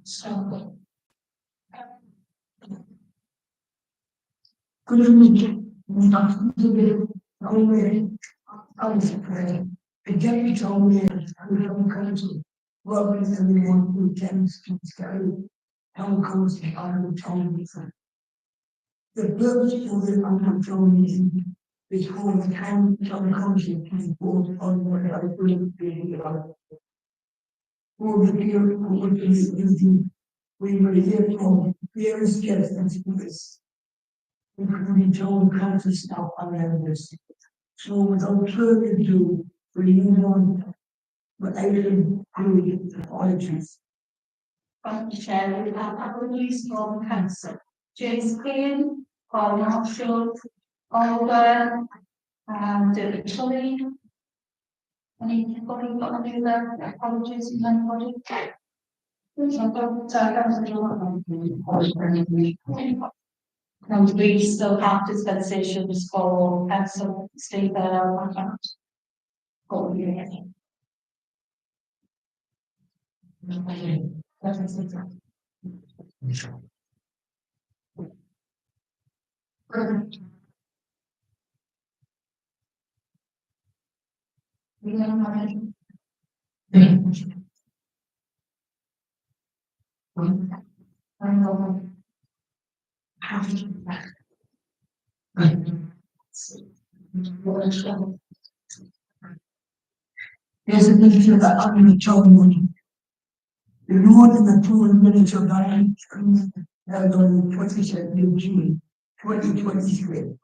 So, good evening. Only I was afraid. The deputy told me I'm council, welcome everyone who attends to Sky. Town council, I'm town meeting. The purpose of the town meeting is for the town council to vote on what I bring to the for the period of the meeting. We will hear from various guests and speakers, including town council staff and members. So without further ado, we move on. But I will include apologies. Thank you, Chair. We have apologies from Council James Green, Paul Marshall, Oliver, and David Tully. Anybody got any other apologies from anybody? And we still have dispensations for Council Steve and for you. There's a picture that I'm going to tell you. The Lord in the 2 minutes of that held on the 22nd of June, 2023.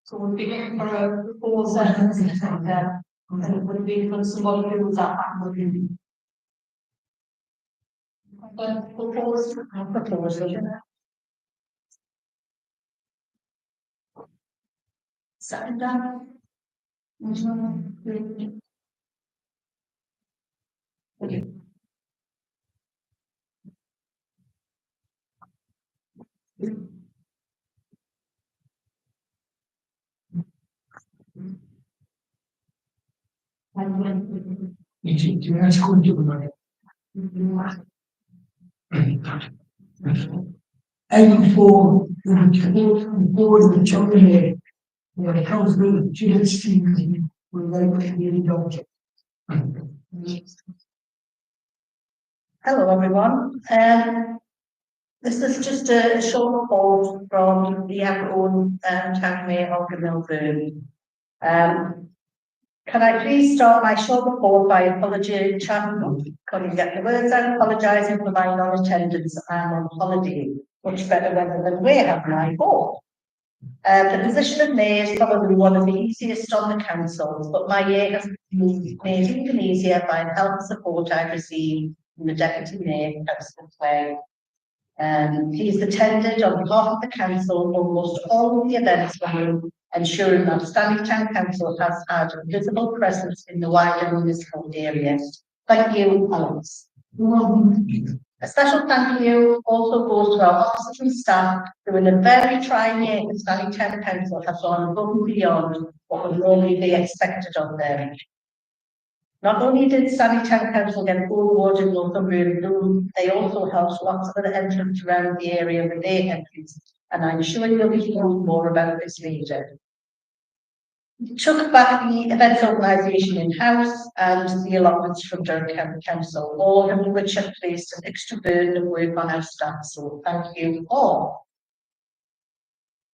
So we're beginning for a proposal and it would be for somebody who was at that movie. Proposal. Second down. Okay. And for the children here, the council of GHC will likely be adopted. Hello everyone. This is just a short report from the own town mayor of Milburn. Can I please start my short report by apologising? Couldn't get the words out, apologising for my non-attendance. I'm on holiday. Much better weather than we have now. The position of mayor is probably one of the easiest on the councils, but my year has been made even easier by the help and support I've received from the deputy mayor, Councillor Clay. He's attended on behalf of the council almost all of the events for him, ensuring that Stanley Town Council has had a visible presence in the wider municipal area. Thank you, Alex. A special thank you also goes to our officers and staff who in a very trying year the Stanley Town Council have gone above and beyond what would normally be expected of them. Not only did Stanley Town Council get full award in Northumbrian Blue, they also helped lots of other entrants around the area with their entries, and I'm sure you'll be hearing more about this later. We took back the events organisation in-house and the allotments from Durham County Council, all of which have placed an extra burden of work on our staff, so thank you all.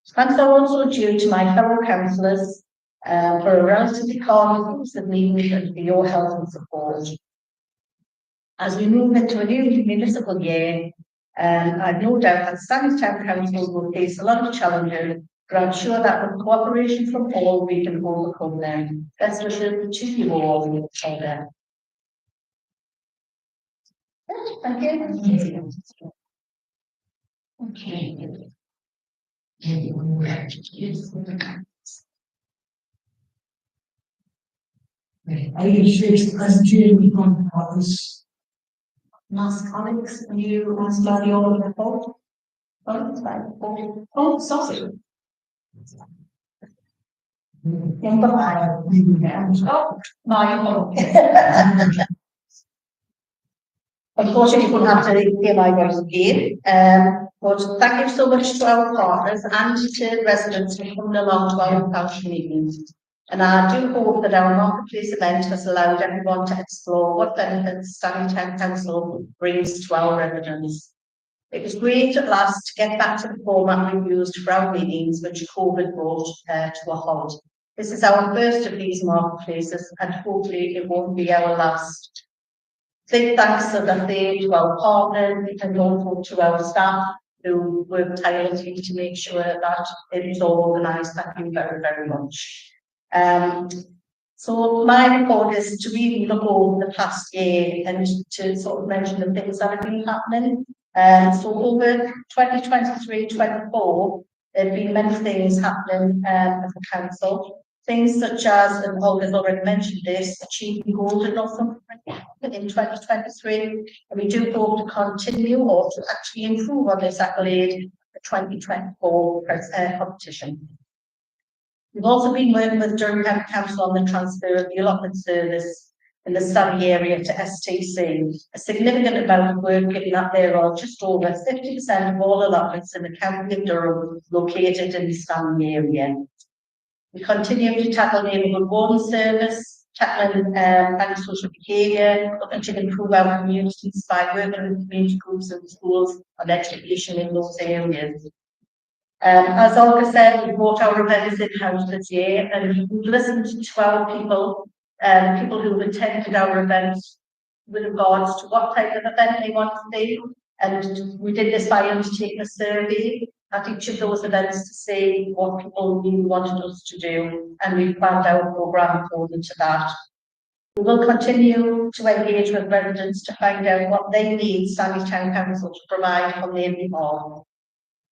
Thanks are also due to my fellow councillors for a relatively calm meeting and for your help and support. As we move into a new municipal year, I've no doubt that Stanley Town Council will face a lot of challenges, but I'm sure that with cooperation from all, we can overcome them. Best wishes to you all. Thank you. Okay. I appreciate the presentation from others. Mass colleagues, you asked about the order of the vote. Oh, sorry. Number 5. Oh, my. Unfortunately, you won't have to hear my voice again. But thank you so much to our partners and to residents for coming along to our council meetings. And I do hope that our marketplace event has allowed everyone to explore what benefits Stanley Town Council brings to our residents. It was great at last to get back to the format we used for our meetings, which COVID brought to a halt. This is our first of these marketplaces, and hopefully it won't be our last. Big thanks to our partners and also to our staff who work tirelessly to make sure that it is all organised. Thank you very, very much. So my report is to really look over the past year and to sort of mention the things that have been happening. So over 2023-24, there have been many things happening as a council. Things such as, and Olga's already mentioned this, achieving golden Northern in 2023, and we do hope to continue or to actually improve on this accolade for 2024 competition. We've also been working with Durham County Council on the transfer of the allotment service in the Stanley area to STC. A significant amount of work given up there are just over 50% of all allotments in the County of Durham located in the Stanley area. We continue to tackle neighbourhood warden service, tackling antisocial behaviour, looking to improve our communities by working with community groups and schools on education in those areas. As Olga said, we brought our events in-house this year and we've listened to our people, people who've attended our events with regards to what type of event they want to do. And we did this by undertaking a survey at each of those events to see what people really wanted us to do, and we planned our programme according to that. We will continue to engage with residents to find out what they need Stanley Town Council to provide on their behalf.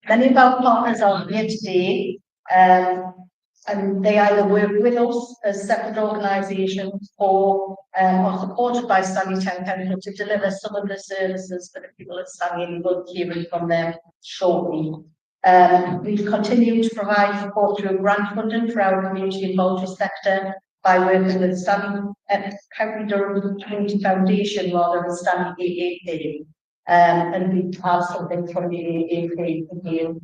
Many of our partners are here today, and they either work with us as separate organisations or are supported by Stanley Town Council to deliver some of the services for the people at Stanley, and we'll be hearing from them shortly. We've continued to provide support through grant funding for our community involved sector by working with Stanley County Durham Community Foundation rather than Stanley AAP. And we have something from the AAP again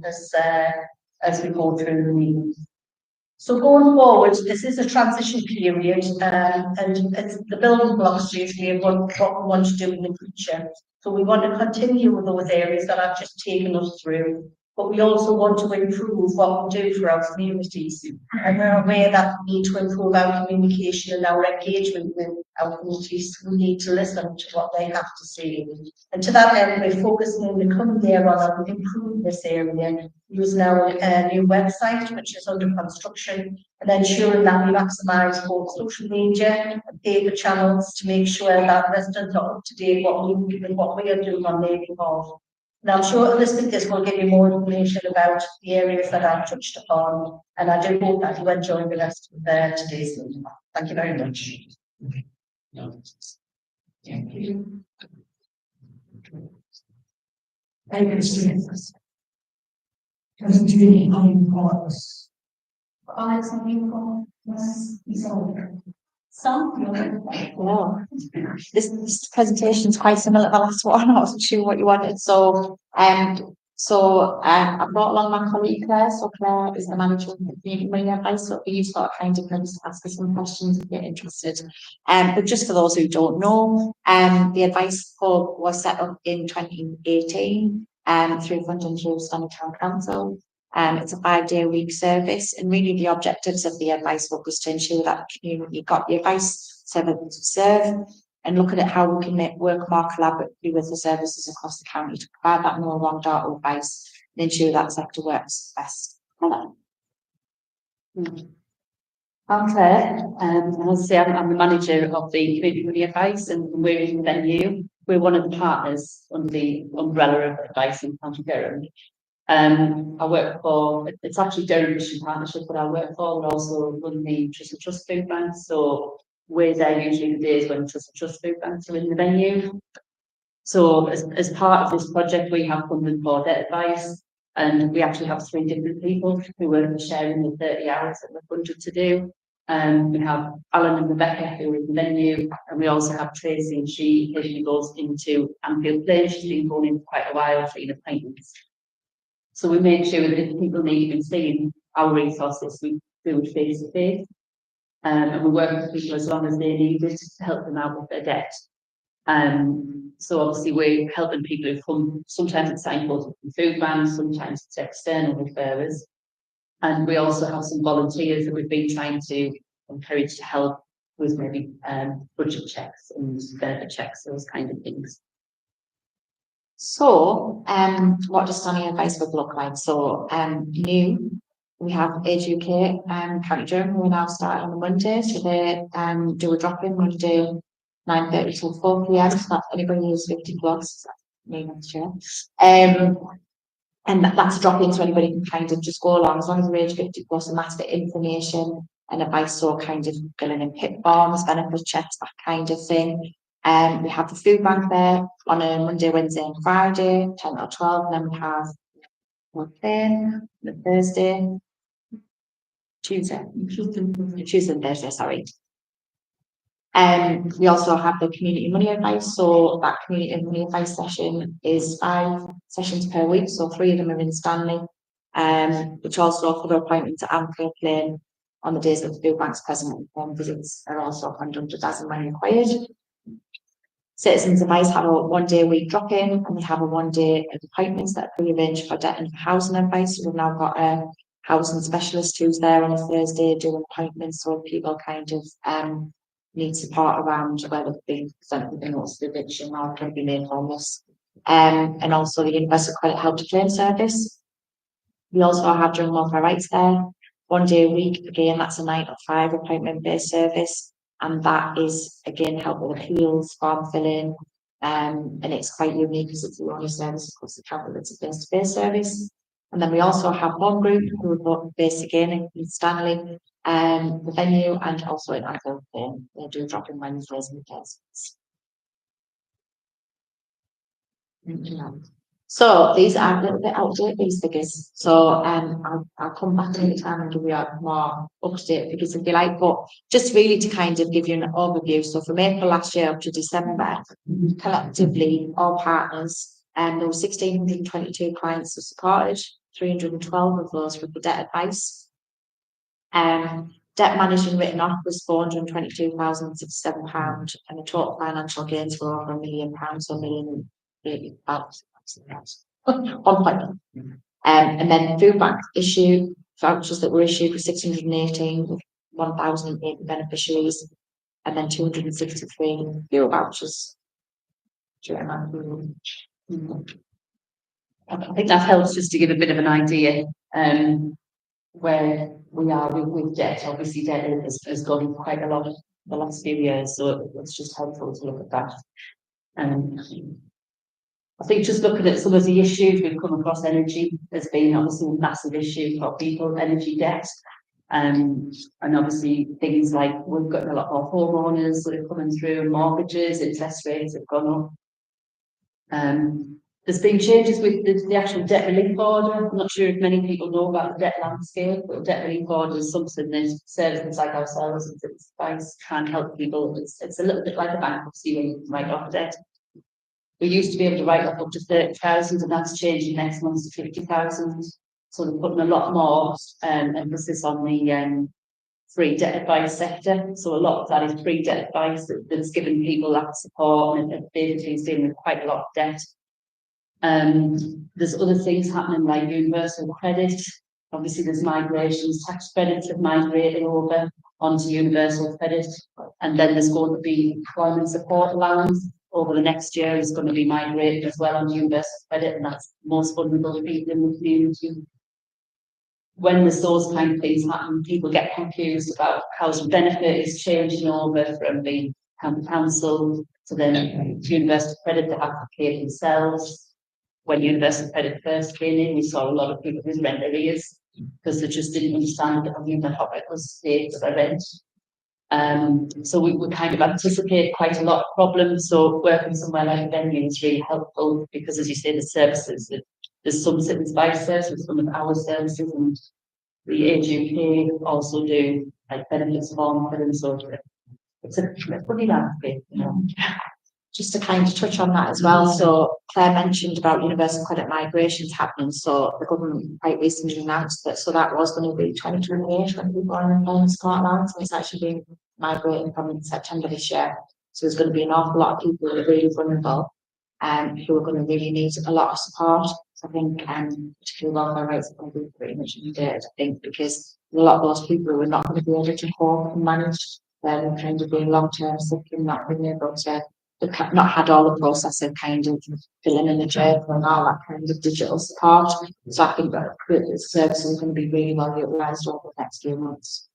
as we go through the meetings. So going forward, this is a transition period, and it's the building blocks usually of what we want to do in the future. So we want to continue with those areas that I've just taken us through, but we also want to improve what we do for our communities. And we're aware that we need to improve our communication and our engagement with our communities. We need to listen to what they have to say. And to that end, we're focusing in the coming year on improving this area, using our new website, which is under construction, and ensuring that we maximise both social media and paper channels to make sure that residents are up to date with what we are doing on their behalf. And I'm sure this will give you more information about the areas that I've touched upon, and I do hope that you enjoy the rest of today's meeting. Thank you very much. Thank you. Thank you, students. Presentation on course. Comments on uniform? Some. This presentation is quite similar to the last one. I wasn't sure what you wanted. So I brought along my colleague Claire. So Claire is the manager of the community advice. So you start kind of ask us some questions if you're interested. But just for those who don't know, the advice hub was set up in 2018 through funding through Stanley Town Council. It's a 5-day-a-week service, and really the objectives of the advice book was to ensure that the community got the advice services to serve, and looking at how we can work more collaboratively with the services across the county to provide that no wrong data advice and ensure that sector works best. I'm Claire, and as I say, I'm the manager of the community advice, and we're in the venue. We're one of the partners under the umbrella of advice in County Durham. I work for, it's actually Durham Mission Partnership that I work for. We're also run the Trust Food Bank, so we're there usually the days when Trust Food Banks are in the venue. So as part of this project, we have funding for debt advice, and we actually have 3 different people who are sharing the 30 hours that we're funded to do. We have Alan and Rebecca who are in the venue, and we also have Tracy, and she occasionally goes into Anfield Lane. She's been going in for quite a while for appointments. So we made sure that if people needed seeing our resources, we do it face to face. And we work with people as long as they need it to help them out with their debt. So obviously we're helping people who come, sometimes it's signposted from food banks, sometimes it's external referrers. And we also have some volunteers that we've been trying to encourage to help with maybe budget checks and benefit checks, those kind of things. So, what does Stanley Advice would look like? So, new, we have Age UK County Durham, who are now starting on Monday. So they do a drop-in Monday, 9:30 till 4 p.m. So that's anybody who's 50 plus, me next year. And that's a drop-in, so anybody can kind of just go along as long as they're age 50 plus, and that's for information and advice, so kind of filling in PIP forms, benefit checks, that kind of thing. We have the food bank there on a Monday, Wednesday, and Friday, 10 or 12, and then we have one thing, the Thursday, Tuesday and Thursday, sorry. We also have the community money advice. So that community money advice session is 5 sessions per week. So 3 of them are in Stanley, which also offer appointments at Anfield Lane on the days that the food bank's present. Visits are also conducted as and when required. Citizens Advice have a 1-day a week drop-in, and we have a 1-day of appointments that are pre-arranged for debt and housing advice. So we've now got a housing specialist who's there on a Thursday doing appointments, so people kind of need support around whether they've been presented with a notice of eviction or can be made homeless. And also the Universal Credit Help to Claim service. We also have General Welfare Rights there, 1 day a week. Again, that's a 9 to 5 appointment-based service. And that is, again, help with appeals, form filling, and it's quite unique because it's the only service across the travel that's a face-to-face service. And then we also have one group who are based again in Stanley, the venue, and also in Anfield. They do drop-in Wednesdays and Thursdays. So these are a little bit outdated, these figures. So I'll come back any time and give you a more up-to-date figures if you like, but just really to kind of give you an overview. So from April last year up to December, collectively, all partners, there were 1,622 clients who supported, 312 of those with the debt advice. Debt managed and written off was £422,067, and the total financial gains were over £1 million, so and then food bank issue vouchers that were issued were 618 with 1,008 beneficiaries, and then 263 fuel vouchers. I think that helps just to give a bit of an idea where we are with debt. Obviously, debt has gone quite a lot in the last few years, so it's just helpful to look at that. I think just looking at some of the issues we've come across, energy has been obviously a massive issue for people, energy debt. And obviously things like we've got a lot more homeowners that are coming through, mortgages, interest rates have gone up. There's been changes with the actual debt relief order. I'm not sure if many people know about the debt landscape, but debt relief order is something that services like ourselves and advice can help people. It's a little bit like a bankruptcy when you write off debt. We used to be able to write off up to 30,000, and that's changing next month to 50,000. So they're putting a lot more emphasis on the free debt advice sector. So a lot of that is free debt advice that's giving people that support, and it basically is dealing with quite a lot of debt. There's other things happening like universal credit. Obviously, there's migrations, tax credits have migrated over onto universal credit, and then there's going to be employment support allowance over the next year is going to be migrated as well on universal credit, and that's most vulnerable people in the community. When there's those kind of things happen, people get confused about how the benefit is changing over from the county council to then universal credit to have to pay themselves. When universal credit first came in, we saw a lot of people with rent arrears because they just didn't understand that how it was paid for their rent. So we would kind of anticipate quite a lot of problems. So working somewhere like a venue is really helpful because, as you say, the services, there's some citizens' advice services, some of our services, and the Age UK also do like benefits form for them, so it's a funny landscape, you know. Just to kind of touch on that as well, so Claire mentioned about universal credit migrations happening, so the government quite recently announced that, so that was going to be 2028 when people are in Scotland, so it's actually being migrating from September this year, so there's going to be an awful lot of people who are really vulnerable and who are going to really need a lot of support. So I think particularly welfare rates are going to be pretty much needed, I think, because a lot of those people who are not going to be able to cope and manage them kind of being long-term sick and not being able to not had all the process of kind of filling in the journal and all that kind of digital support. So I think that the service is going to be really well utilised over the next few months.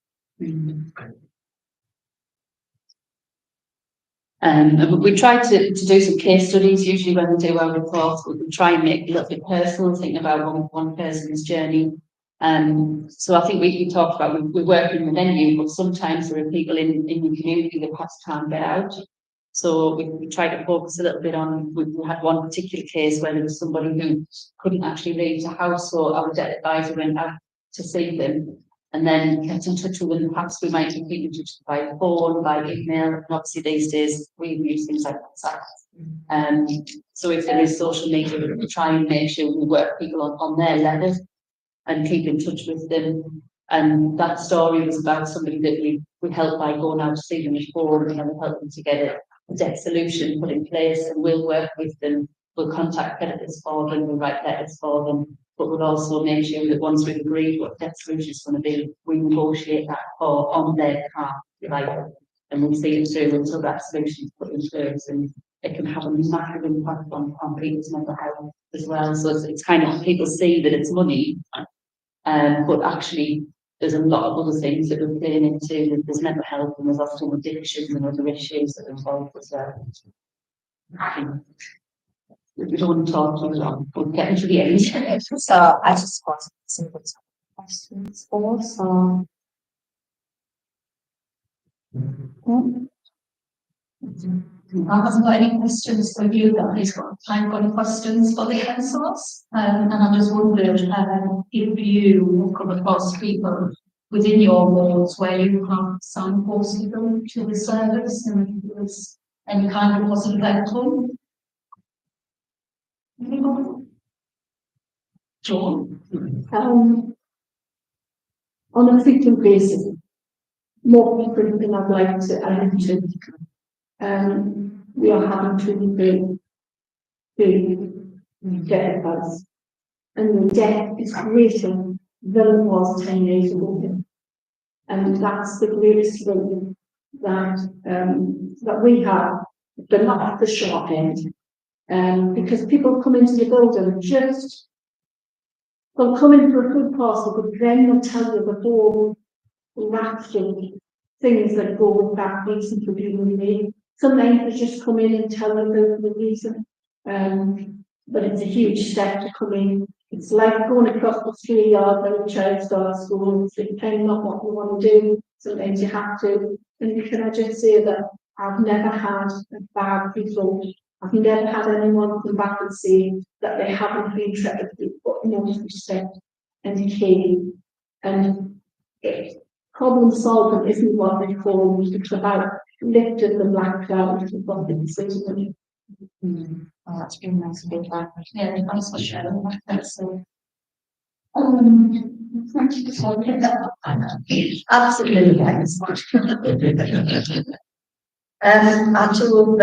And we try to do some case studies. Usually when we do our reports, we try and make it a little bit personal, thinking about one person's journey. So I think we talked about we work in the venue, but sometimes there are people in the community that perhaps can't get out. So we try to focus a little bit on, we had one particular case where there was somebody who couldn't actually leave the house, so our debt advisor went out to see them and then kept in touch with them. Perhaps we might keep in touch by phone, by email, and obviously these days we use things like WhatsApp. So if there is social media, we try and make sure we work people on their level and keep in touch with them. And that story was about somebody that we helped by going out to see them before, and we helped them to get a debt solution put in place, and we'll work with them. We'll contact creditors for them, we'll write letters for them, but we'll also make sure that once we've agreed what debt solution is going to be, we negotiate that on their behalf, like, and we'll see it through until that solution is put in place, and it can have a massive impact on people's mental health as well. So it's kind of, people see that it's money, but actually there's a lot of other things that we're playing into. There's mental health, and there's often addictions and other issues that are involved as well. We don't want to talk too long, we'll get into the end. So I just got some good questions for, so. I haven't got any questions for you guys, but I've got any questions for the councillors. And I just wondered if you come across people within your wards where you have signposted them to the service and if there's any kind of positive outcome. John? On a frequent basis, more frequent than I'd like to admit to. We are having to debt advice, and the debt is greater than it was 10 years ago. And that's the greatest thing that we have, but not at the short end. Because people come into the building they'll come in for a food parcel, but then they'll tell you the whole raft of things that go with that reason for being made. Sometimes they just come in and tell you the reason. But it's a huge step to come in. It's like going across the 3 yard when a child starts school. It's depending on what you want to do. Sometimes you have to. And can I just say that I've never had a bad result. I've never had anyone come back and say that they haven't been treated with utmost respect and care. And problem solving isn't what they call it. It's about lifting the black cloud above the decision. Oh, that's really nice to be back. Yeah, thanks for sharing that. That's thank you for that. Absolutely, thanks. I too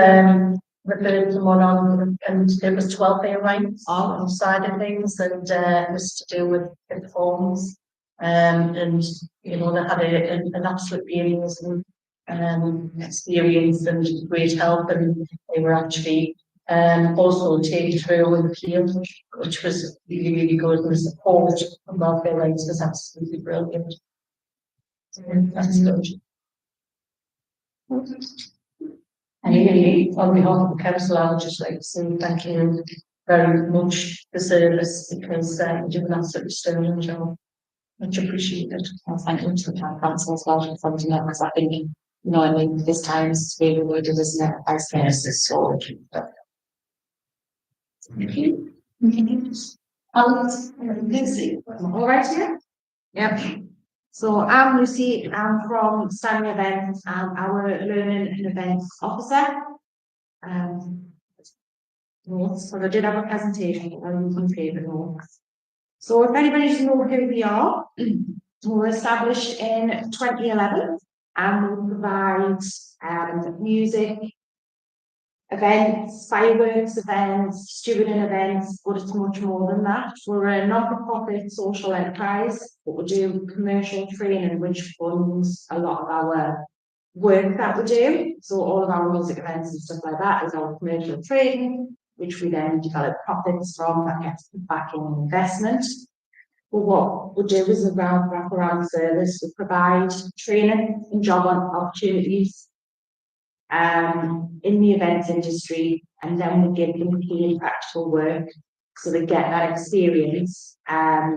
referred someone on, and it was 12 rights on side of things, and it was to do with the forms. And you know, they had an absolutely amazing experience and great help, and they were actually also taken through in the field, which was really, really good, and the support from welfare rights was absolutely brilliant. That's good. And on behalf of the council, I would just like to say thank you very much for the service, because you do an absolutely sterling job. Much appreciated. Well, thank you to the town council as well for funding it, because I think, you know, I mean, this time is really needed, isn't it? Our services, so. Thank you. Alex, Lucy, all right here? Yep. So I'm Lucy, I'm from Stanley Events, I'm our Learning and Events Officer. Notes, so I did have a presentation, I'll use my favourite notes. So if anybody doesn't know who we are, we were established in 2011 and we provide music, events, fireworks events, stewarding events, but it's much more than that. We're a not-for-profit social enterprise, but we do commercial training which funds a lot of our work that we do. So all of our music events and stuff like that is our commercial training, which we then develop profits from, that gets back in investment. But what we do is a wraparound service. We provide training and job opportunities in the events industry, and then we give them paid practical work so they get that experience as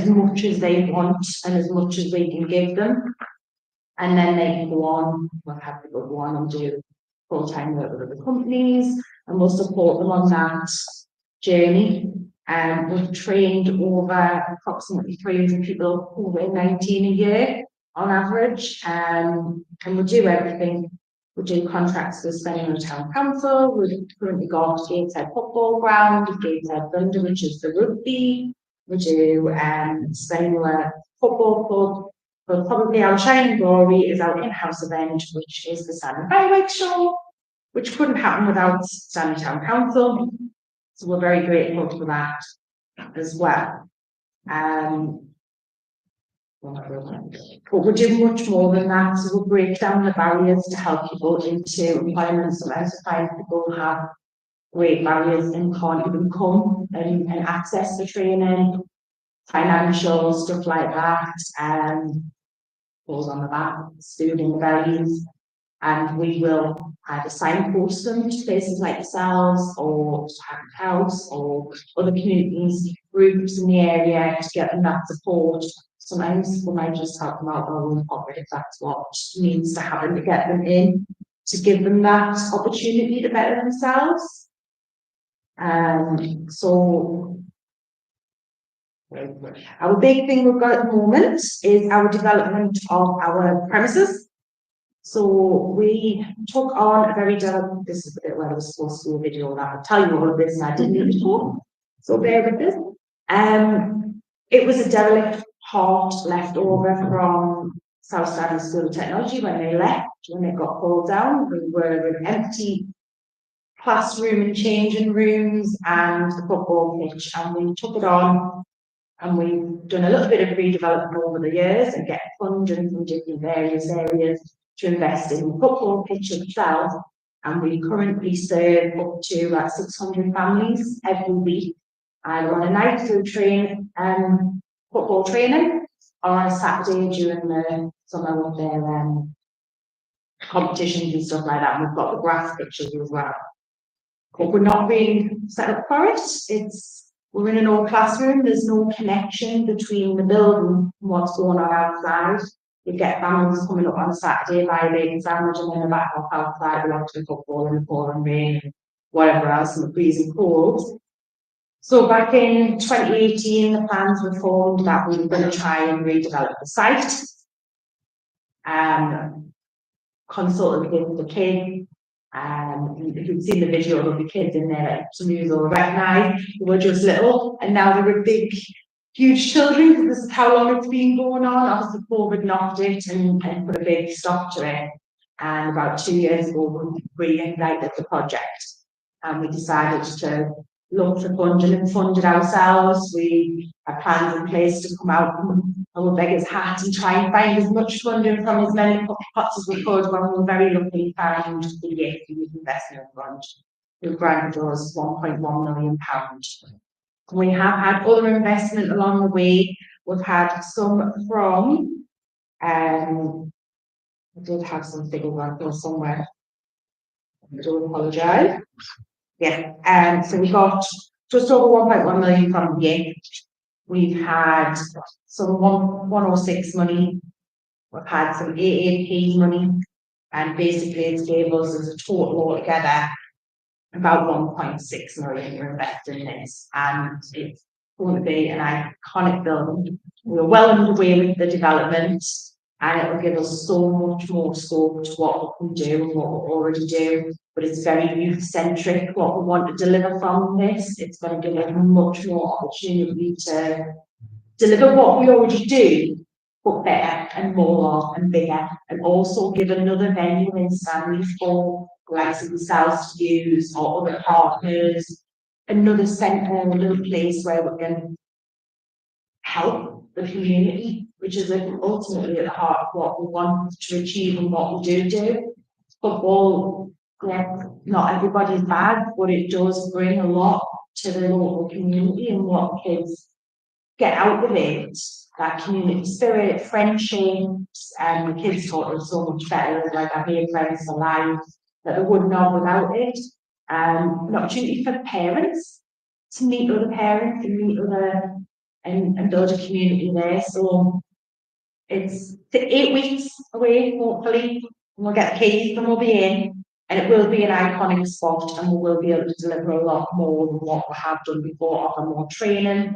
much as they want and as much as we can give them. And then they can go on, we'll have to go on and do full-time work with other companies, and we'll support them on that journey. We've trained over approximately 300 people over 19 a year on average, and we do everything. We do contracts with Stanley Town Council. We've currently got Gateshead Football Ground, Gateshead Thunder, which is the rugby. We do Stanley Football Club. But probably our shining glory is our in-house event, which is the Stanley Fireworks Show, which couldn't happen without Stanley Town Council. So we're very grateful for that as well. But we do much more than that. So we'll break down the barriers to help people into employment. Sometimes we find people have great barriers and can't even come and access the training, financial stuff like that. Goes on the back, student values, and we will either signpost them to places like yourselves or Hackney House or other communities, groups in the area to get them that support. Sometimes we might just help them out our own pocket if that's what needs to happen to get them in, to give them that opportunity to better themselves. So our big thing we've got at the moment is our development of our premises. So we took on a very delicate, this is the bit where I was supposed to do a video on that. I'll tell you all of this and I didn't need to talk. So bear with this. It was a derelict part left over from South Stanley School of Technology when they left, when they got pulled down. We were an empty classroom and changing rooms and the football pitch, and we took it on. And we've done a little bit of redevelopment over the years and get funding from different various areas to invest in the football pitch itself. And we currently serve up to about 600 families every week. And on a night through football training, or on a Saturday during the summer with their competitions and stuff like that. And we've got the grass pitches as well. But we're not really set up for it. We're in an old classroom, there's no connection between the building and what's going on outside. You get families coming up on a Saturday, buy a bacon sandwich, and then they're back off outside, watching football in the pouring rain and whatever else, and the freezing cold. So back in 2018, the plans were formed that we were going to try and redevelop the site. Consulted with the kids. If you've seen the video, there'll be kids in there that some of you will recognise. They were just little, and now they're big, huge children, because this is how long it's been going on. Obviously, COVID knocked it and put a big stop to it. And about 2 years ago, we reignited the project, and we decided to look for funding and fund it ourselves. We had plans in place to come out and our beggar's hat and try and find as much funding from as many pots as we could, when we were very lucky found the Youth Investment Fund, who granted us £1.1 million. We have had other investment along the way. We've had some from, I did have some figures around here somewhere. I do apologise. Yeah, so we got just over 1.1 million from the YIC. We've had some 106 money. We've had some AAP money, and basically it gave us as a total altogether about 1.6 million we're investing in this, and it's going to be an iconic building. We're well underway with the development, and it will give us so much more scope to what we can do and what we already do. But it's very youth centric, what we want to deliver from this. It's going to give us much more opportunity to deliver what we already do, but better and more and bigger, and also give another venue in Stanley for likes of themselves to use, or other partners, another centre, a little place where we can help the community, which is ultimately at the heart of what we want to achieve and what we do. Football, yeah, not everybody's bad, but it does bring a lot to the local community and what kids get out of it. That community spirit, friendships, and the kids taught us so much better. Like I made friends for life that they wouldn't have without it. An opportunity for parents to meet other parents and meet other and build a community there. So it's 8 weeks away, hopefully, and we'll get the keys and we'll be in. And it will be an iconic spot, and we will be able to deliver a lot more than what we have done before, offer more training,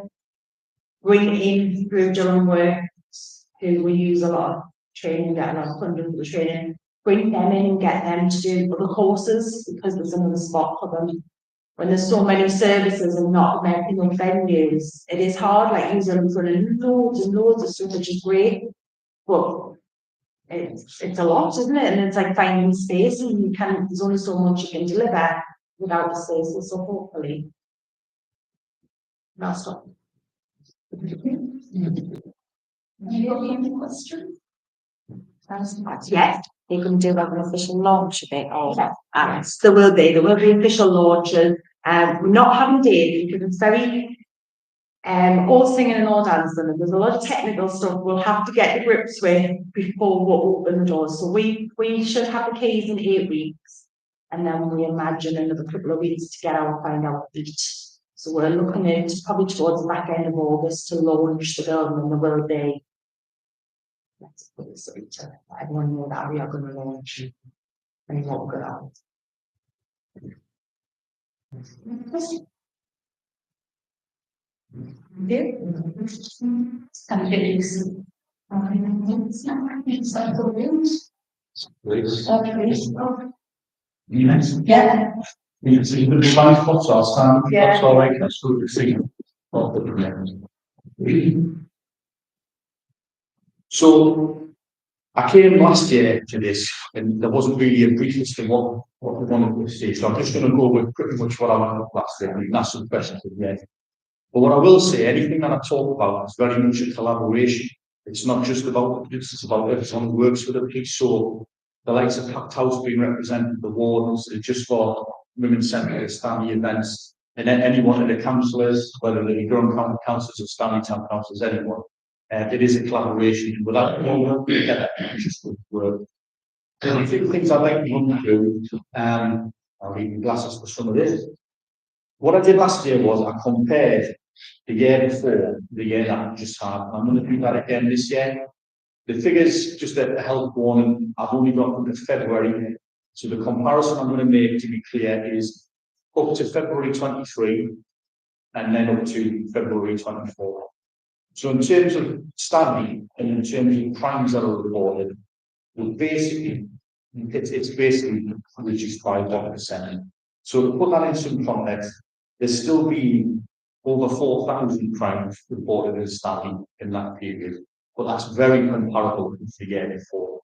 bring in through Durham Works, who we use a lot of training, get a lot of funding for the training, bring them in and get them to do other courses, because there's another spot for them. When there's so many services and not enough venues, it is hard, like using them for loads and loads of stuff, which is great, but it's a lot, isn't it? And it's like finding space, and there's only so much you can deliver without the spaces, so hopefully. Now stop. Any questions? Yes, You're going to do like an official launch of it, or yes, there will be official launches. We're not having dates because it's very all singing and all dancing, and there's a lot of technical stuff we'll have to get to grips with before we open the doors. So we should have the keys in 8 weeks, and then we imagine another couple of weeks to get out, find out the date. So we're looking at probably towards the back end of August to launch the building, and there will be. Let's put this to let everyone know that we are going to launch and what we're going to. Yeah. You see the blind spots are standing, Yeah. that's all right, that's good to see. So I came last year to this, and there wasn't really a brief as to what we wanted to see. So I'm just going to go with pretty much what I went up last year. I mean, that's some questions at the end. But what I will say, anything that I talk about is very much a collaboration. It's not just about the police, it's about everyone who works for the police. So the likes of Packed House being represented, the wardens, just for Women's Centre, Stanley events, and then anyone in the councillors, whether they're Durham County councillors or Stanley Town councillors, anyone. It is a collaboration. Without all working together, it just wouldn't work. There are a few things I'd like to run through. I'll leave glasses for some of this. What I did last year was I compared the year before the year that we just had. I'm going to do that again this year. The figures, just a health warning, I've only got them to February. So the comparison I'm going to make, to be clear, is up to February 23 and then up to February 24. So in terms of Stanley and in terms of crimes that are reported, well, basically, it's basically reduced by 1%. So to put that in some context, there's still been over 4,000 crimes reported in Stanley in that period, but that's very comparable to the year before.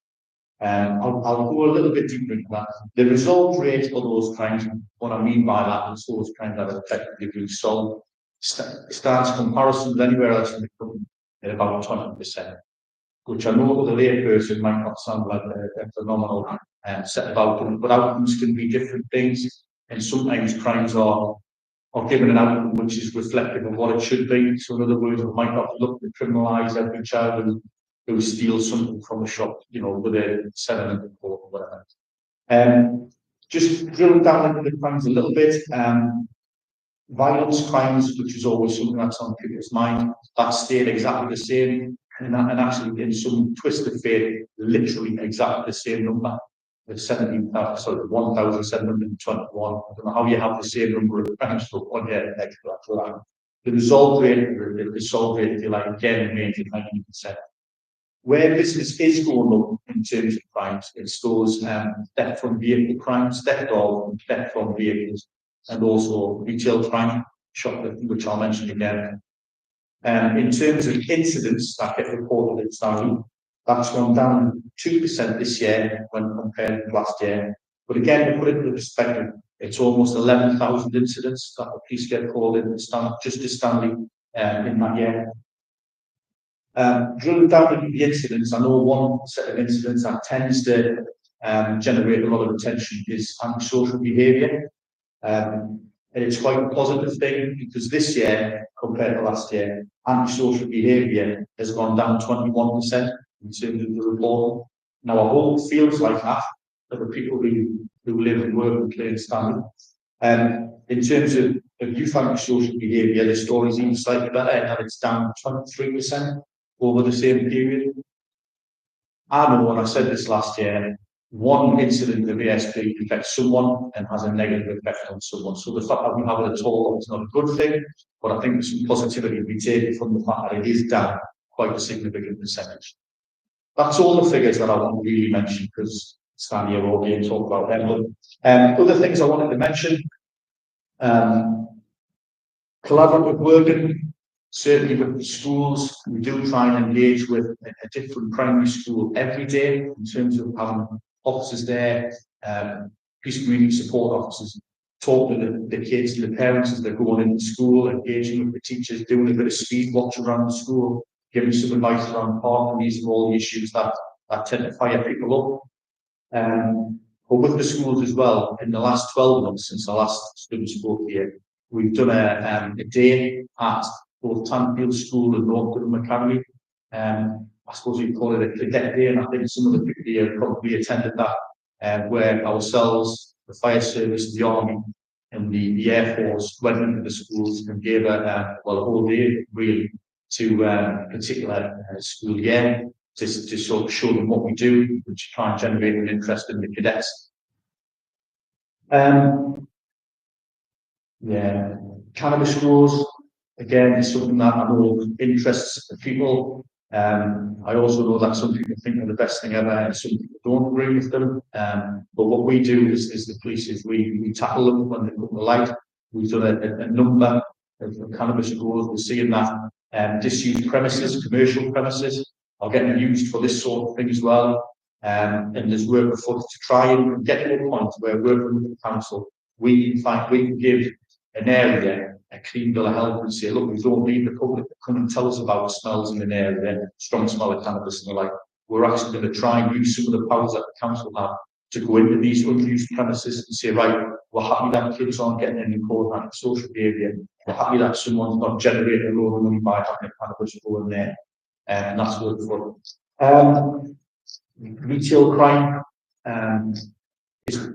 I'll go a little bit deeper into that. The resolve rate for those crimes, what I mean by that is those crimes that are effectively being solved, stands comparison with anywhere else in the country at about 20%, which I know to the layperson might not sound like a phenomenal set of outcomes, but outcomes can be different things, and sometimes crimes are given an outcome which is reflective of what it should be. So in other words, we might not look to criminalise every child who steals something from a shop, with a 700 or whatever. Just drilling down into the crimes a little bit. Violence crimes, which is always something that's on people's mind, that stayed exactly the same, and actually in some twisted fate, literally exactly the same number. It's 1,721. I don't know how you have the same number of crimes for 1 year extra. The resolve rate, if you like, again, remains at 90%. Where business is going up in terms of crimes, it's those theft from vehicle crimes, theft from vehicles, and also retail crime, shoplifting, which I'll mention again. In terms of incidents that get reported in Stanley, that's gone down 2% this year when compared to last year. But again, to put it into perspective, it's almost 11,000 incidents that the police get called in just to Stanley in that year. Drilling down into the incidents, I know one set of incidents that tends to generate a lot of attention is antisocial behaviour. And it's quite a positive thing because this year, compared to last year, antisocial behaviour has gone down 21% in terms of the report. Now, I hope it feels like that for the people who live and work and play in Stanley. In terms of youth antisocial behaviour, the story is even slightly better, and it's down 23% over the same period. I know when I said this last year, one incident of ASP affects someone and has a negative effect on someone. So the fact that we have it at all is not a good thing, but I think there's some positivity we take from the fact that it is down quite a significant percentage. That's all the figures that I want to really mention because Stanley are all here to talk about them. But other things I wanted to mention, collaborative working, certainly with the schools, we do try and engage with a different primary school every day in terms of having officers there, peace community support officers, talking to the kids and the parents as they're going into school, engaging with the teachers, doing a bit of speed watch around the school, giving some advice around parking. These are all the issues that tend to fire people up. But with the schools as well, in the last 12 months since I last student spoke here, we've done a day at both Tanfield School and North Durham Academy. I suppose you'd call it a cadet day, and I think some of the people here probably attended that, where ourselves, the fire service, the army, and the Air Force went into the schools and gave a whole day really to a particular school year to sort of show them what we do, which try and generate an interest in the cadets. Cannabis grows, again, is something that I know interests people. I also know that some people think they're the best thing ever and some people don't agree with them. But what we do is the police is we tackle them when they come to light. We've done a number of cannabis growers. We're seeing that disused premises, commercial premises, are getting used for this sort of thing as well. And there's work afoot to try and get to a point where working with the council, we can give an area a clean bill of health and say, look, we don't need the public to come and tell us about the smells in an area, strong smell of cannabis and the like. We're actually going to try and use some of the powers that the council have to go into these unused premises and say, right, we're happy that kids aren't getting any code and social behaviour. We're happy that someone's not generating a load of money by having a cannabis go in there. And that's good for retail crime. Is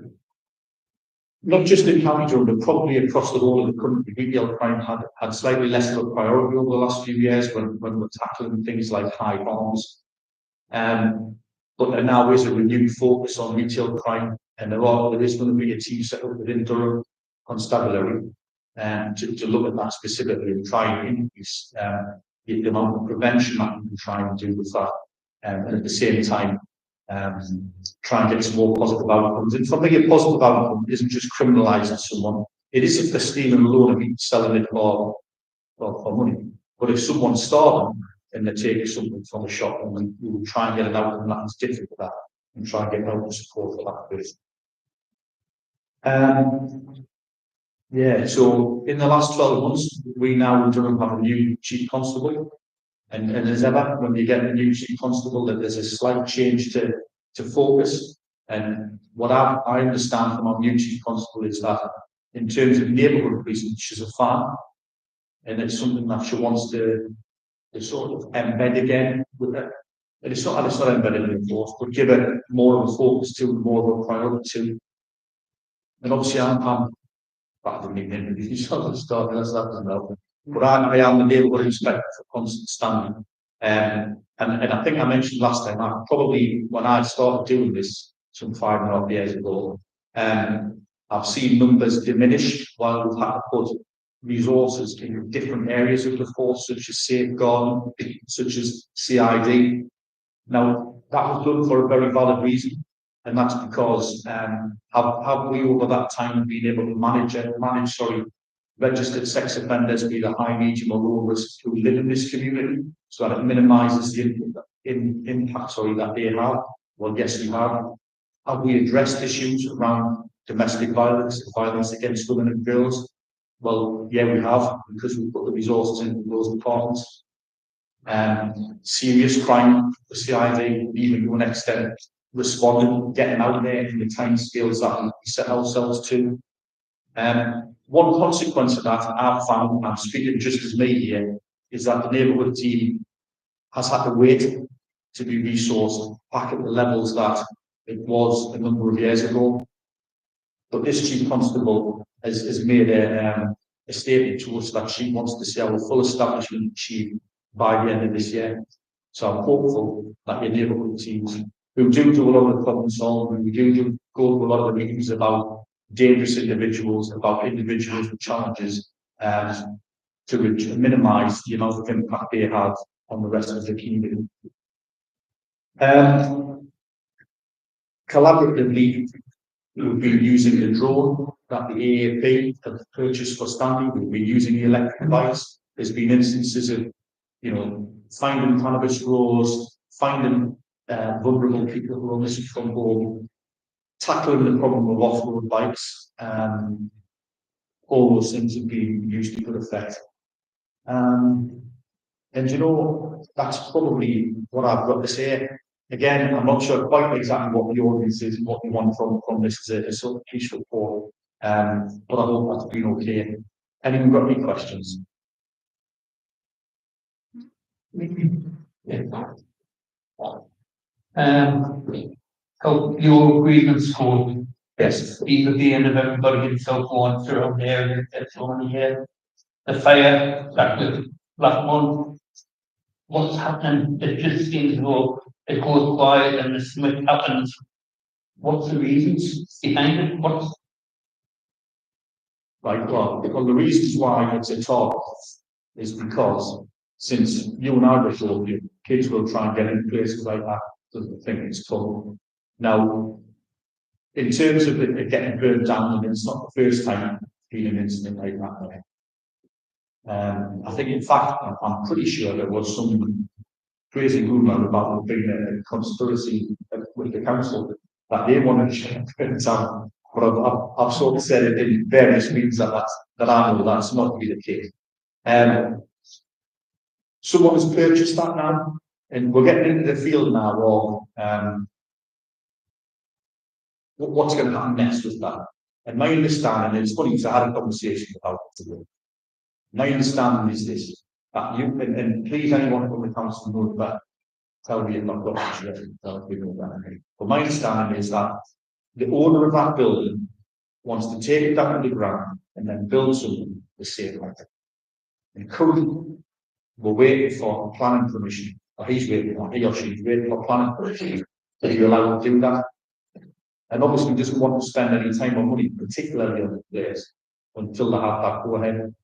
not just in County Durham, but probably across the whole of the country. Retail crime had slightly less of a priority over the last few years when we're tackling things like high bombs. But there now is a renewed focus on retail crime, and there is going to be a team set up within Durham Constabulary to look at that specifically and try and increase the amount of prevention that we can try and do with that, and at the same time try and get some more positive outcomes. And for me, a positive outcome isn't just criminalising someone. It is if they're stealing a load of meat, selling it for money. But if someone's starving and they're taking something from a shop, and we will try and get an outcome that is different to that, and try and get out the support for that person. So in the last 12 months, we now in Durham have a new chief constable. And as ever, when you get a new chief constable, that there's a slight change to focus. And what I understand from our new chief constable is that in terms of neighbourhood policing, she's a fan, and it's something that she wants to sort of embed again with it. And it's not embedded in the force, but give it more of a focus to, more of a priority to. And obviously, I didn't even introduce myself at the start, that doesn't help. But I am the neighbourhood inspector for Constant Stanley. And I think I mentioned last time, probably when I started doing this some 5.5 years ago, I've seen numbers diminish while we've had to put resources in different areas of the force, such as safeguarding, such as CID. Now, that was done for a very valid reason, and that's because have we over that time been able to manage registered sex offenders, be the high, medium, or low risk, who live in this community, so that it minimises the impact that they have? Well, yes, we have. Have we addressed issues around domestic violence, violence against women and girls? Well, yeah, we have, because we've put the resources into those departments. Serious crime, the CID, even to an extent, responding, getting out there in the time scales that we set ourselves to. One consequence of that I've found, I'm speaking just as me here, is that the neighbourhood team has had to wait to be resourced back at the levels that it was a number of years ago. But this chief constable has made a statement to us that she wants to see our full establishment achieved by the end of this year. So I'm hopeful that your neighbourhood teams, who do a lot of problem solving, we do go to a lot of the meetings about dangerous individuals, about individuals with challenges, to minimise the amount of impact they have on the rest of the community. Collaboratively, we've been using the drone that the AAP have purchased for Stanley. We've been using the electric bikes. There's been instances of, finding cannabis growers, finding vulnerable people who are missing from home, tackling the problem of off-road bikes. All those things have been used to good effect. And that's probably what I've got to say. Again, I'm not sure quite exactly what the audience is and what they want from this as a sort of police report, but I hope that's been okay. Anyone got any questions? So your grievance code, Yes. these at the end of everybody and so on throughout the area, that's on here. The fire that was last month, what's happening? It just seems as though it goes quiet and the smoke happens. What's the reasons behind it? Right, well, the reasons why it's a target is because since you and I were told you, kids will try and get in places like that, doesn't think it's tough. Now, in terms of it getting burned down, and it's not the first time been an incident like that. I think, in fact, I'm pretty sure there was some crazy rumour about there being a conspiracy with the council that they wanted to shut it down. But I've sort of said it in various meetings that I know that's not really the case. Someone has purchased that now, and we're getting into the field now of what's going to happen next with that. And my understanding, and it's funny because I had a conversation about it today. My understanding is this, that you, and please anyone from the council knows that, tell me if I've got this right, but my understanding is that the owner of that building wants to take it down underground and then build something the same like it. And currently, we're waiting for planning permission, or he or she's waiting for planning permission to be allowed to do that. And obviously doesn't want to spend any time or money, particularly on the players, until they have that go ahead.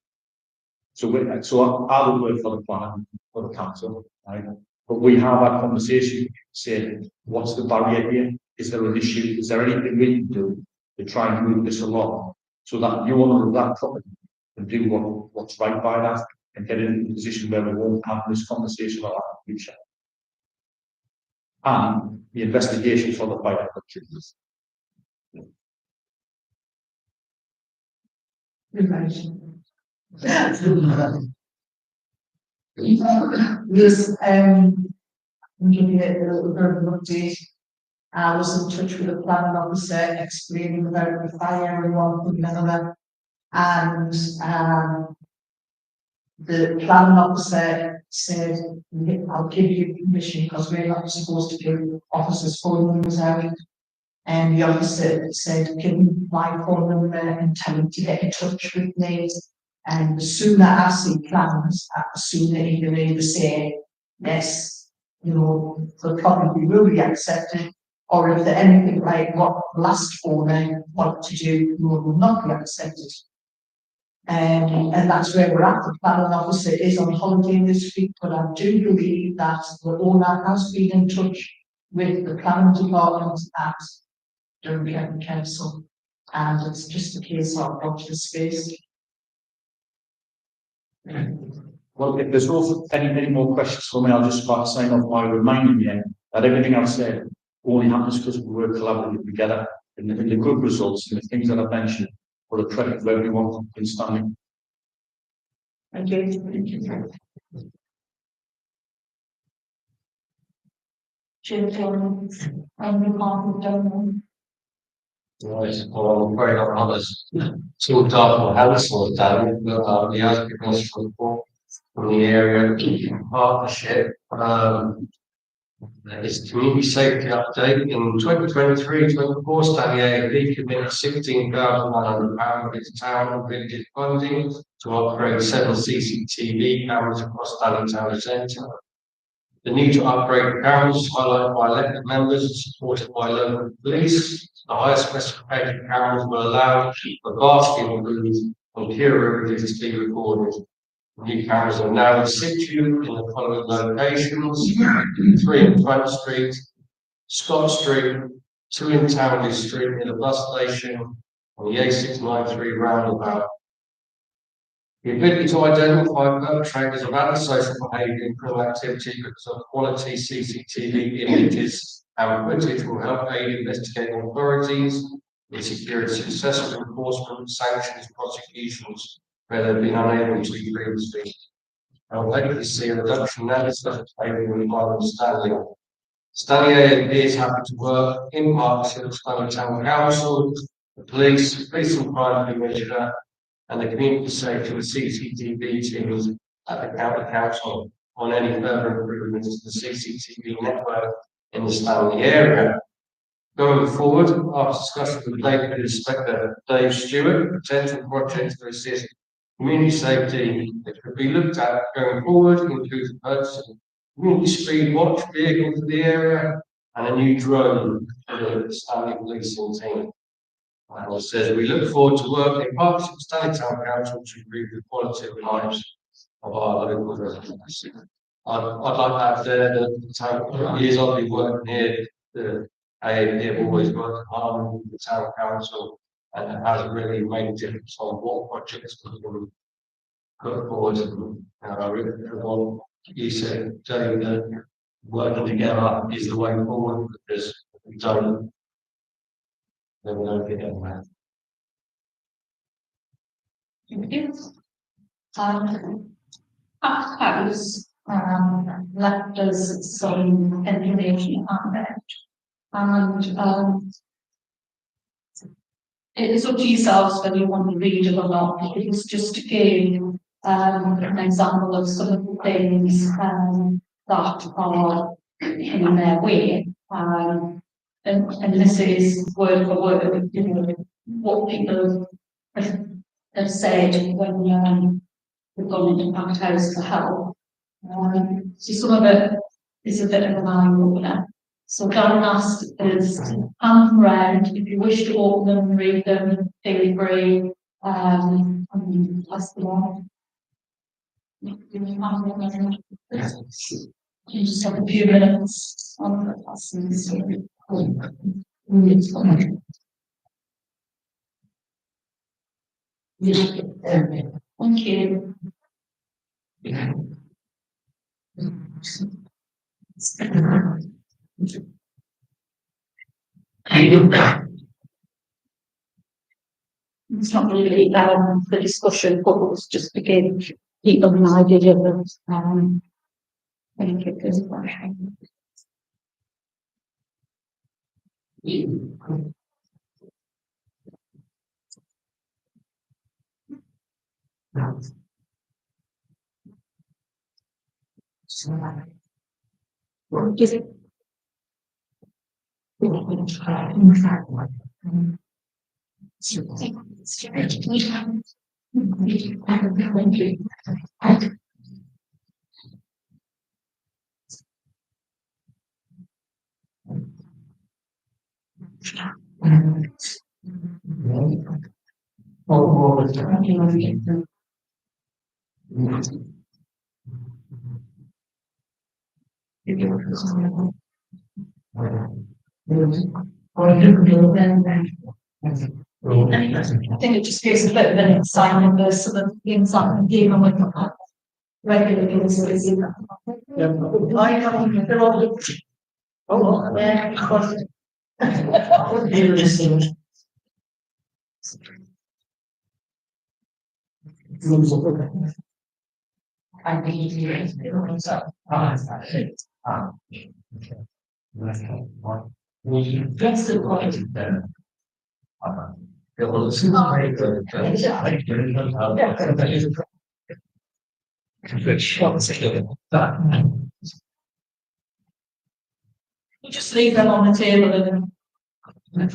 So I would work for the plan, for the council, right? But we have that conversation, saying, what's the barrier here? Is there an issue? Is there anything we can do to try and move this along so that the owner of that property can do what's right by that and get in a position where we won't have this conversation about that in the future? And the investigation for the fire activities. Yes, give you a little bit of an update. I was in touch with the planning officer explaining about the fire and one thing and another. And the planning officer said, I'll give you permission because we're not supposed to give officers' phone numbers out. And the officer said, give me my phone number and tell him to get in touch with me. And the sooner I see plans, the sooner he can either say, yes, they'll probably will be accepted, or if they're anything like what last owner wanted to do, will not be accepted. And that's where we're at. The planning officer is on holiday this week, but I do believe that the owner has been in touch with the planning department at Durham County Council, and it's just a case of watch the space. Well, if there's also any more questions for me, I'll just start sign off by reminding you that everything I've said only happens because we work collaboratively together, and the good results and the things that I've mentioned for the credit of everyone in Stanley. Thank you. Children, Right, well, I'm afraid I'm not as too tough or helpful down, but he has given us support from the area partnership. It's community safety update in 2023-24. Stanley AAP committed £16,100 of its town and village funding to upgrade 7 CCTV cameras across Stanley Town Centre. The need to upgrade the cameras is highlighted by elected members and supported by local police. The highest specification cameras will allow for vastly improved and clearer images to be recorded. The new cameras are now in situ in the following locations: 3 in Front Street, Scott Street, 2 in Townley Street near the bus station, and the A693 roundabout. The ability to identify perpetrators of antisocial behaviour and criminal activity because of quality CCTV images and footage will help aid investigating authorities in securing successful enforcement, sanctions, prosecutions where they've been unable to previously. I would like to see a reduction in antisocial behaviour in Stanley. Stanley AAP is happy to work in partnership with Stanley Town Council, the police and crime commissioner, and the community safety and CCTV teams at the county council on any further improvements to the CCTV network in the Stanley area. Going forward, after discussion with Neighbourhood Inspector Dave Stewart, potential projects to assist community safety that could be looked at going forward include the purchase of community speed watch vehicle for the area and a new drone for the Stanley policing team. And it says we look forward to working in partnership with Stanley Town Council to improve the quality of lives of our local residents. I'd like to add there that the town, years I've been working here, the AAP have always worked hard with the Town Council, and it has really made a difference on what projects we can put forward. And I really want you said, Dave, that working together is the way forward, because if we don't, then we don't get anywhere. Thank you. House left us some information on that, and it is up to yourselves whether you want to read it or not. It was just to give an example of some of the things that are in their way, and this is word for word, you know, what people have said when we've gone into Packed House for help. So some of it is a bit of an eye-opener. So Gavin asked us to hand them round. If you wish to open them, read them, feel free, and pass them on. You just have a few minutes on the lessons. Thank you. It's not really the discussion, but it was just to give people an idea of I think it is just I think it just gives a bit of an insight on the sort of insight and dealing with regularly is busy. I have, they're all. Oh, yeah, of course. I think that's the point. You just leave them on the table and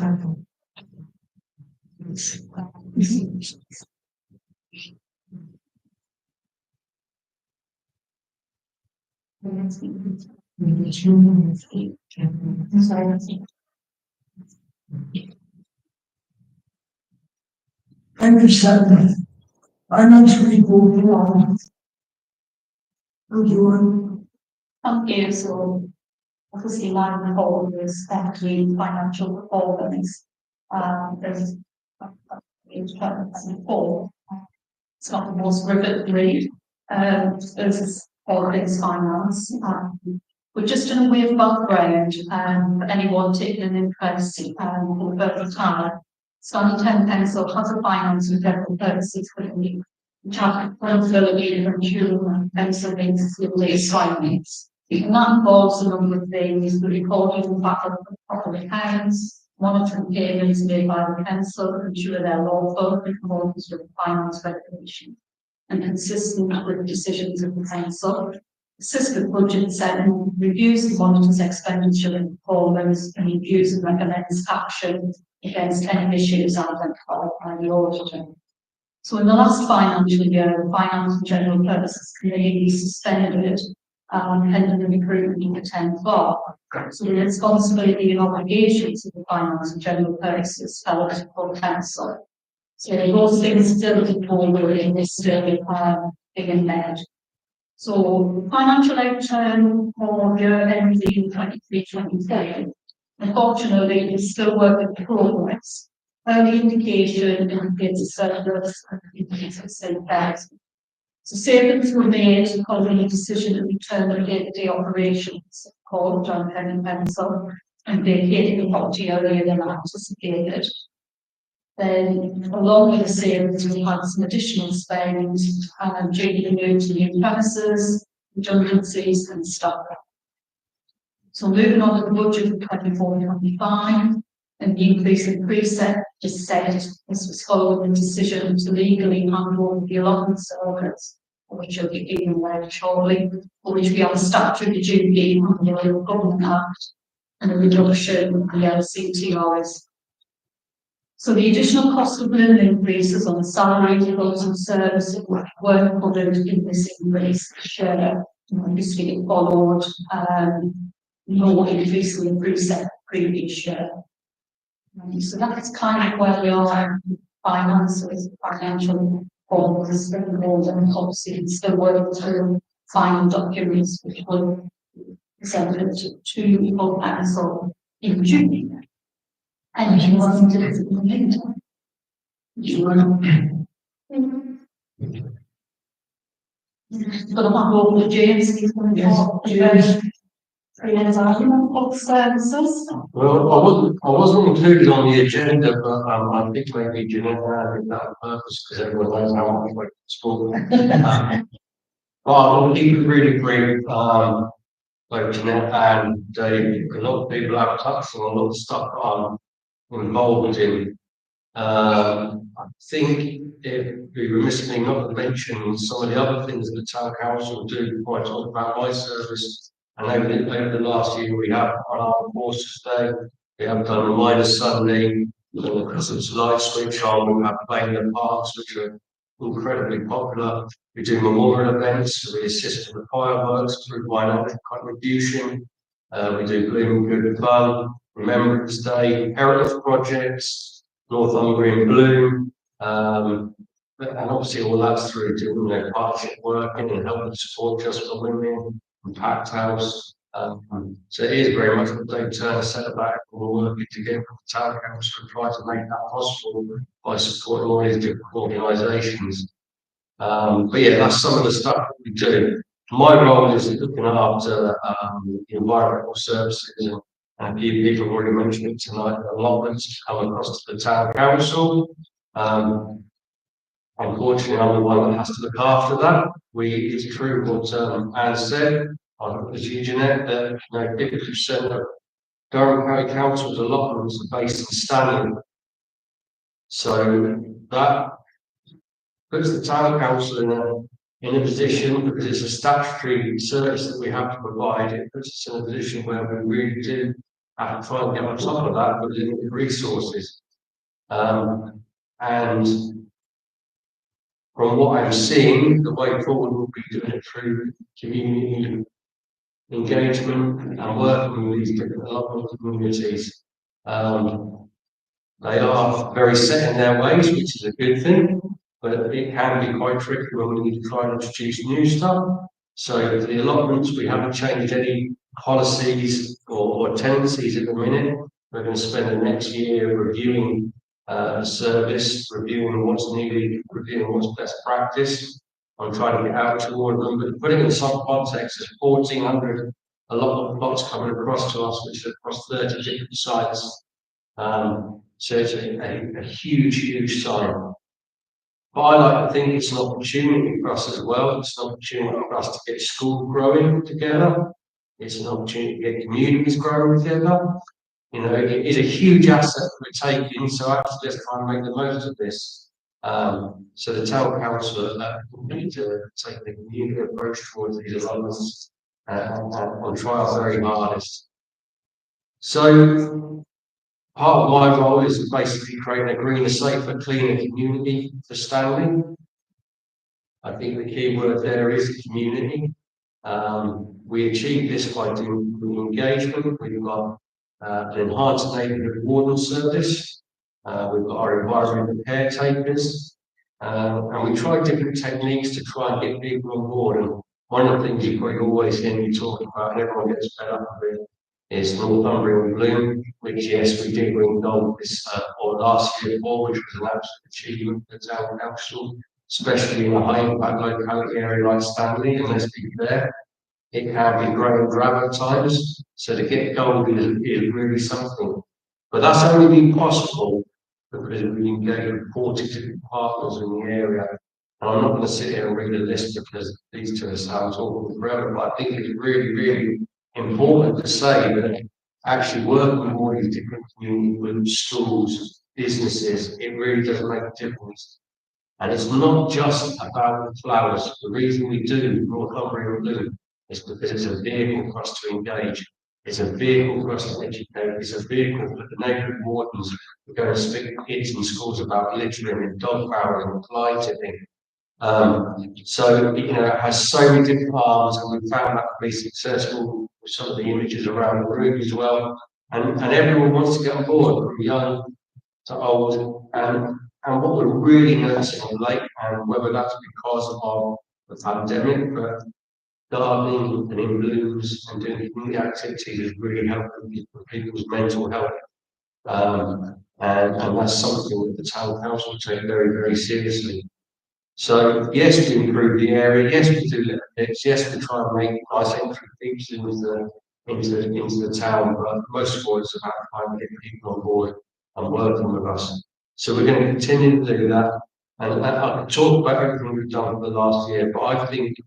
Thank you, Stanley. Financial report one. Thank you. Thank you. So obviously line the whole is actually financial performance. There's before. It's not the most vivid read. There's all things finance. We're just in a weird background for anyone taking an interest for the first time. Stanley 10 Pencil has a finance and general purposes company, which have accountability and human pencil based finance. And that involves a number of things, the recording and backup of proper accounts, monitoring payments made by the council, ensure they're lawful in accordance with finance regulation and consistent with decisions of the council. Assist with budget setting, reviews and monitors expenditure and performance, and reviews and recommends action against any issues identified by the auditor. So in the last financial year, the Finance and General Purposes Committee suspended pending the recruitment of the 10th bar. So the responsibility and obligations of the Finance and General Purposes fell to the full council. So those things still forward in this still being made. So financial outturn for year ending 23-24, unfortunately, is still work in progress. Early indication indicates a surplus and indicates a safe bet. So savings were made following a decision to return the day-to-day operations called John Pen and Pencil and vacating the property earlier than anticipated. Then, along with the savings, we had some additional spend due to the move to new premises, redundancies, and stuff. So, moving on to the budget for 24-25, and the increase in preset is set. This was following the decision to legally hand over the allotment circuits, which will be given away shortly, for which we have a statutory duty under the Local Government Act and a reduction in the LCTRs. So the additional cost of living increases on salary, goods and services weren't covered in this increase share. Obviously it followed no increase in the preset previous year. So that's kind of where we are in finances, financial performance, and obviously still working through final documents which will be presented to the full council in June. And you want to do it in the meantime. You want to. But I'm all the James, he's going to talk about of services. Well, I wasn't included on the agenda, but I think maybe Jeanette had that on purpose because everyone knows how much I went to school. But I'll keep it really brief. Like Jeanette and Dave, a lot of people have touched on a lot of stuff I'm involved in. I think it'd be remiss of me not to mention some of the other things that the town council do before I talk about my service. And over the last year, we have on our Forces Day, we have done Reminders Sunday, the Christmas light switch on, we have playing the parks, which are incredibly popular. We do memorial events, we assist with fireworks through financial contribution. We do Bloom Good Fun, Remembrance Day, heritage projects, Northumbrian Bloom, And obviously all that's through doing, partnership working and helping support just for women and Packed House. So it is very much what Dave Turner said about we're working together with the town council and try to make that possible by supporting all these different organisations. But yeah, that's some of the stuff that we do. My role is looking after the environmental services, and a few people have already mentioned it tonight. Allotments come across to the town council. Unfortunately, I'm the one that has to look after that. It's true what Anne said, as you, Jeanette, that 50% of Durham County Council's allotments are based in Stanley. So that puts the town council in a position, because it's a statutory service that we have to provide, it puts us in a position where we really do have to try and get on top of that with limited resources. And from what I'm seeing, the way forward will be doing it through community engagement and working with these different local communities. They are very set in their ways, which is a good thing, but it can be quite tricky when we need to try and introduce new stuff. So for the allotments, we haven't changed any policies or tendencies at the minute. We're going to spend the next year reviewing the service, reviewing what's needed, reviewing what's best practice. I'm trying to get out to all of them, but putting in some context, there's 1,400 a lot of lots coming across to us, which are across 30 different sites. So it's a huge sign. But I like to think it's an opportunity for us as well. It's an opportunity for us to get schools growing together. It's an opportunity to get communities growing together. It is a huge asset that we're taking, so I have to just try and make the most of this. So the town council need to take the community approach towards these allotments and try our very hardest. So part of my role is basically creating a greener, safer, cleaner community for Stanley. I think the key word there is community. We achieve this by doing engagement. We've got an enhanced neighbourhood warden service. We've got our environmental caretakers. And we try different techniques to try and get people on board. And one of the things you probably always hear me talking about, and everyone gets fed up with it, is Northumbrian Bloom, which yes, we did win gold this or last year for, which was an absolute achievement for the town council, especially in a high impact locality area like Stanley. And let's be fair, it can be grey and drab at times. So to get gold is really something. But that's only been possible because we engage with 40 different partners in the area. And I'm not going to sit here and read a list because these two are talking forever, but I think it's really important to say that actually working with all these different community groups, schools, businesses, it really does make a difference. And it's not just about the flowers. The reason we do Northumbrian Bloom is because it's a vehicle for us to engage. It's a vehicle for us to educate. It's a vehicle for the neighbourhood wardens who are going to speak to kids in schools about littering and dog barreling and fly tipping. So it has so many different arms, and we found that to be successful with some of the images around the room as well. And everyone wants to get on board, from young to old. And what we're really noticing of late, and whether that's because of the pandemic, but gardening and in blooms and doing community activities is really helping people's mental health. And that's something that the town council take very seriously. So yes, we improve the area. Yes, we do little bits. Yes, we try and make nice entry features into the town. But most of all, it's about trying to get people on board and working with us. So we're going to continue to do that. And I can talk about everything we've done for the last year, but I think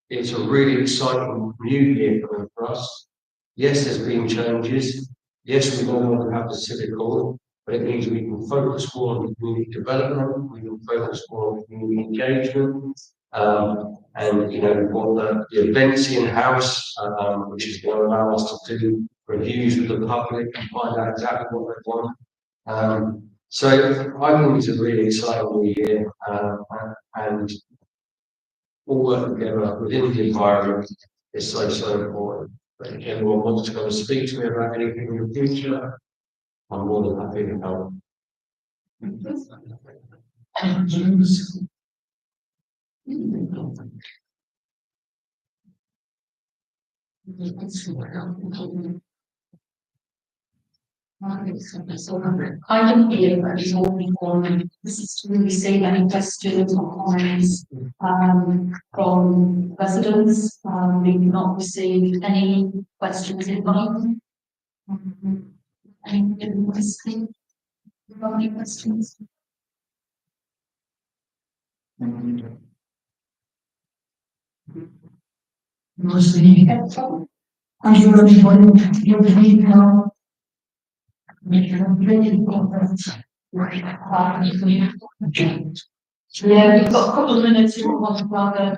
it's a really exciting new year coming for us. Yes, there's been changes. Yes, we no longer have the civic hall, but it means we can focus more on community development, we can focus more on community engagement, and we've got the events in-house, which is going to allow us to do reviews with the public and find out exactly what they want. So I think it's a really exciting new year, and all working together within the environment is so important. But if anyone wants to come and speak to me about anything in the future, I'm more than happy to help. I don't feel that it's open forum. This is to receive any questions or comments from residents. We've not received any questions in line. Any questions? Any questions? Mostly. Thank you everybody for your now. Make it really important. Yeah, we've got a couple of minutes to want to rather.